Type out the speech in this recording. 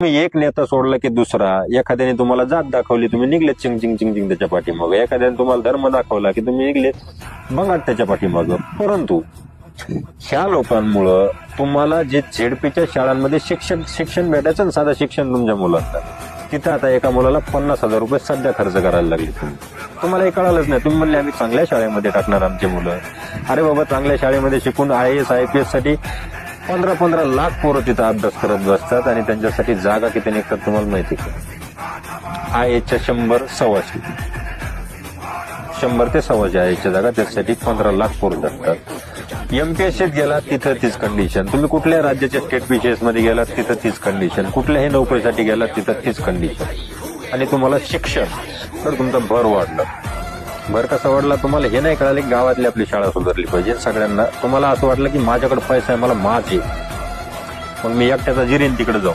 तुम्ही एक नेता सोडला की दुसरा, एखाद्याने तुम्हाला जात दाखवली तुम्ही निघले चिंग चिंग चिंग चिंग त्याच्या पाठीमागं, एखाद्याने तुम्हाला धर्म दाखवला की तुम्ही निघले बघाट त्याच्या पाठीमागं. परंतु ह्या लोकांमुळं तुम्हाला जे झेडपीच्या शाळांमध्ये शिक्षण भेटायचं ना, साधं शिक्षण तुमच्या मुलांना, तिथं आता एका मुलाला 50,000 रुपये सध्या खर्च करायला लागले. तुम्हाला हे कळालंच नाही. तुम्ही म्हणले आम्ही चांगल्या शाळेमध्ये टाकणार आमचे मुलं. अरे बाबा, चांगल्या शाळेमध्ये शिकून IAS IPS साठी 15-15 लाख पोरं तिथं अभ्यास करत बसतात आणि त्यांच्यासाठी जागा किती निघतात तुम्हाला माहिती का? IASच्या 100-125 100 ते 125 IASच्या जागा, त्यासाठी 15 लाख पोरं जगतात. MPSCत गेला तिथं तीच कंडिशन. तुम्ही कुठल्या राज्याच्या स्टेट PCS मध्ये गेलात तिथं तीच कंडिशन. कुठल्याही नोकरीसाठी गेलात तिथं तीच कंडिशन. आणि तुम्हाला शिक्षण तर तुमचा भर वाढला. भर कसा वाढला तुम्हाला हे नाही कळालं की गावातली आपली शाळा सुधारली पाहिजे सगळ्यांना. तुम्हाला असं वाटलं की माझ्याकडे पैसा आहे, मला माझे, मग मी एकट्याचा जिरीन तिकडे जाऊ.